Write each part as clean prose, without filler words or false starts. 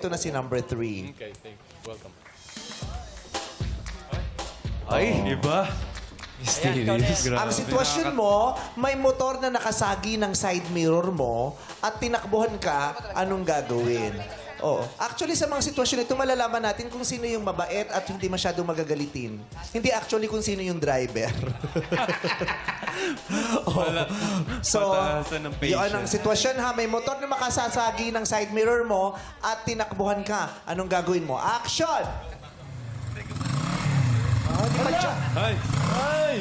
Ito na si number 3. Okay, thank you. Welcome. Ay, iba. Mysterious. Ang sitwasyon mo, may motor na nakasagi ng side mirror mo at tinakbuhan ka, anong gagawin? Oh, actually sa mga sitwasyon ito, malalaman natin kung sino yung mabait at hindi masyadong magagalitin. Hindi actually kung sino yung driver. Oh. So, Pataasan ng patience. yun ang sitwasyon ha. May motor na makasasagi ng side mirror mo at tinakbuhan ka. Anong gagawin mo? Action! Oh, di ba siya? Ay! Ay!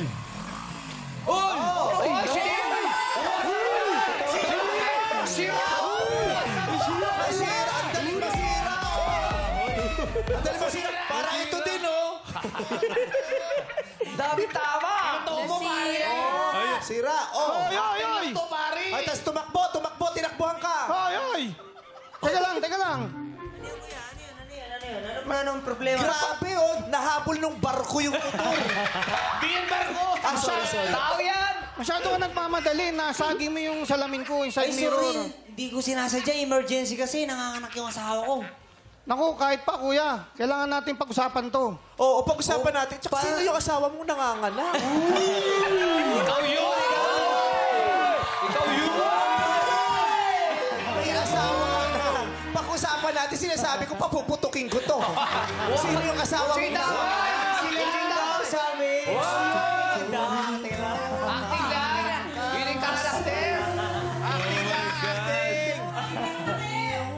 Masira! Ang daling masira! Oh. Ang daling masira! Para ito din, oh! Dami tama! Nasira. Sira, oh! Ay, ay, ay! Ay, tas tumakbo, tinakbuhan ka! Ay, ay! Teka lang. Ano anong problema? Grabe, oh! Nahabol nung barko yung motor. Biyan barko! Ah, sorry. Tao yan! Masyado ka nagmamadali. Nasagi mo yung salamin ko, yung Ay, side mirror. sorry. Hindi ko sinasadya. Emergency kasi. Nanganganak yung asawa ko. Naku, kahit pa, kuya. Kailangan natin pag-usapan to. Oo, pag-usapan natin. Tsaka sino yung asawa mong nanganganak? Ikaw yun! Ikaw yun! May asawa ka na. Pag-usapan natin, sinasabi ko, papuputukin ko to. Sino yung asawa mong nanganganak? Sila yung daw sa amin. Acting lang! Yun yung karakter!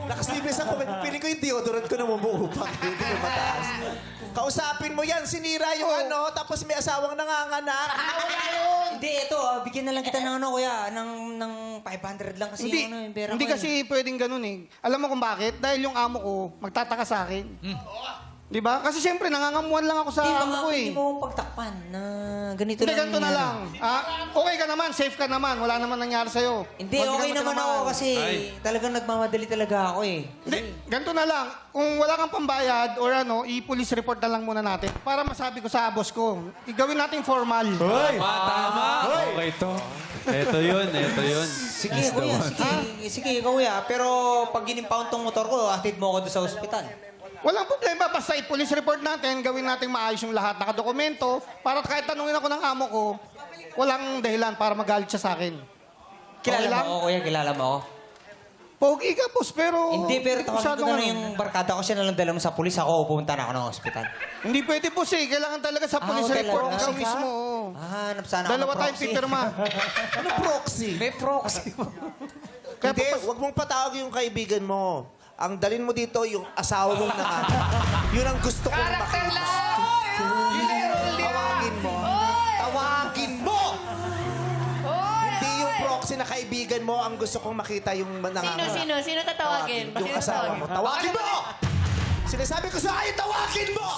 Nakaslibles ako. Piling ko yung deodorant ko na bumuupak. Hindi ko mataas. Kausapin mo yan, sinira yung ano, tapos may asawang nanganganak. Hindi, ito. Bigyan na lang kita ng ano, kuya. Ng 500 lang kasi Hindi, yung, ano, yung pera hindi ko. kasi pwedeng ganun eh. Alam mo kung bakit? Dahil yung amo ko, magtataka sa akin. Di ba? Kasi siyempre, nangangamuhan lang ako sa Hindi, amo ko eh. hindi mo pagtakpan na ganito Hindi, lang. ganito na yan. lang. Ah, okay ka naman, safe ka naman. Wala naman nangyari sa'yo. Hindi, Huwag okay ka naman ako tinamaan. kasi talagang nagmamadali talaga ako eh. Hindi, ganito na lang. Kung wala kang pambayad or ano, i-police report na lang muna natin para masabi ko sa boss ko. Igawin natin formal. Hoy! Tama! Okay to. Ito yun. Sige, kuya, sige, kuya. Pero pag ginimpound tong motor ko, atid mo ako doon sa ospital. Walang problema, basta i-police report natin, gawin natin maayos yung lahat, nakadokumento, para kahit tanungin ako ng amo ko, walang dahilan para magalit siya sa akin. Kilala Okay lang? mo ako, kuya, kilala mo ako. Pogi ka, boss, pero... Hindi, pero tawagin ko masyadong na ano. lang yung barkada ko siya na lang dala mo sa pulis. Ako, pupunta na ako ng ospital. Hindi pwede, boss, eh. Kailangan talaga sa police talaga? report. Ikaw Proxy mismo, oo. Hanap sana ako Dalawa ng tayong proxy. pipirma. Ano proxy? May proxy. Kaya Hindi, papas- huwag mong patawag yung kaibigan mo. Ang dalin mo dito, yung asawa mong nanganak. Yun ang gusto kong Karakter makita. lang! Tawagin mo. Tawagin mo! Hindi yung proxy na kaibigan mo ang gusto kong makita yung nanganganak. Sino tatawagin? Yung asawa mo. Tawagin mo! Sinasabi ko sa akin, tawagin mo!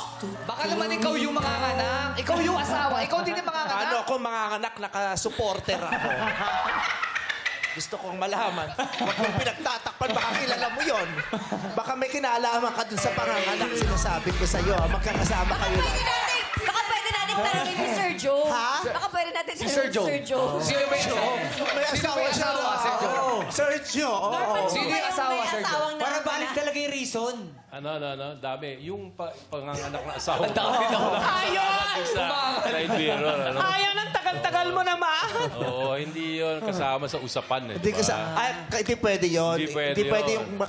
Baka naman ikaw yung manganganak. Ikaw yung asawa. Ikaw din yung manganganak. Ano ako manganganak, naka-supporter ako. Gusto kong malaman. Huwag mong pinagtatakpan, baka kilala mo yon. Baka may kinalaman ka dun sa panganganak. Sinasabi ko sa'yo, magkakasama kayo lang. Baka pwede natin tanongin si Sir Joe. Ha? Baka pwede natin tanongin si Sir Joe. Sino ba yung May asawa siya. Sergio. Oo. Sino yung asawa, Sir Joe? Asawang Para nanganganak. balik talaga yung reason. Ano, dami. Yung panganganak na asawa mo. dami na. Ayaw! Sa side mirror, ano? Ayaw ng tagal-tagal mo naman. Oo, hindi yun kasama sa usapan, eh. Hindi di ba? kasi, hindi pwede yun. Hindi pwede yun. yung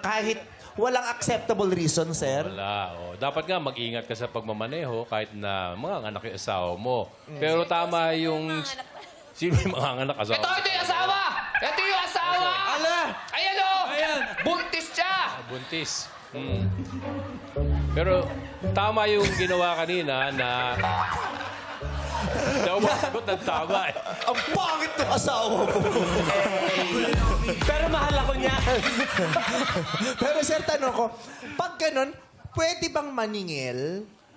kahit walang acceptable reason, sir. Wala. Oh. Dapat nga mag-ingat ka sa pagmamaneho kahit na mga anak yung asawa mo. Pero tama yung... Sino yung mga anak asawa? Ito yung asawa! Ito yung asawa! Ala! Ayan o! Ayan! Buntis siya! Buntis. Hmm. Pero tama yung ginawa kanina na... Daw masagot ng tama eh. Ang pangit ng asawa mo. Pero mahal ako niya. Pero sir, tanong ko, pag ganun, pwede bang maningil?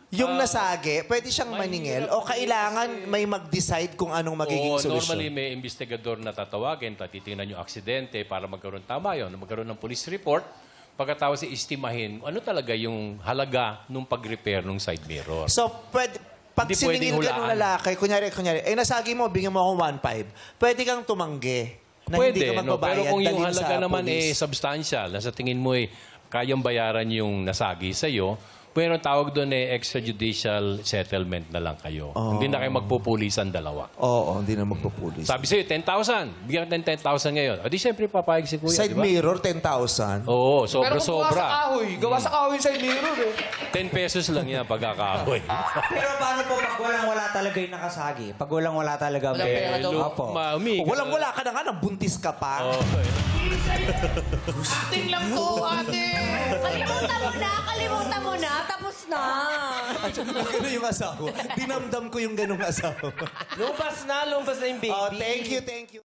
Yung nasagi, pwede siyang maningil? O kailangan may mag-decide kung anong magiging Oo, solusyon? normally may investigador na tatawagin, titingnan yung aksidente para magkaroon tama yun, magkaroon ng police report. Pagkatapos istimahin, ano talaga yung halaga nung pag-repair ng side mirror. So, pag Hindi siningil pwedeng ka ng hulaan. lalaki, kunyari, nasagi mo, bigyan mo ako 1.5, pwede kang tumanggi na hindi ka Pwede, no? Pero magbabayad, kung yung dalhin halaga sa naman police. substantial, nasa tingin mo kayang bayaran yung nasagi sa'yo, pero ang tawag doon extrajudicial settlement na lang kayo. Hindi na kayo magpupulisan dalawa. Oo, hindi na magpupulis. Sabi sa'yo, 10,000. Bigyan ka ng 10,000 ngayon. O di siyempre papayag si kuya, Side di ba? mirror, 10,000. Oo, Pero kung gawa sa sobra-sobra. kahoy, gawa sa kahoy sa mirror eh. 10 pesos lang yan pagkakahoy. Pero paano po pag walang-wala talaga yung nakasagi? Pag walang-wala talaga. Walang pera daw. Opo. Mami. Walang-wala ka na nga, nang buntis ka pa. Acting lang to, ate. Kalimutan mo na, tapos na. At saka gano'n yung asawa. Dinamdam ko yung ganong asawa. Lumpas na yung baby. Oh, thank you, thank you.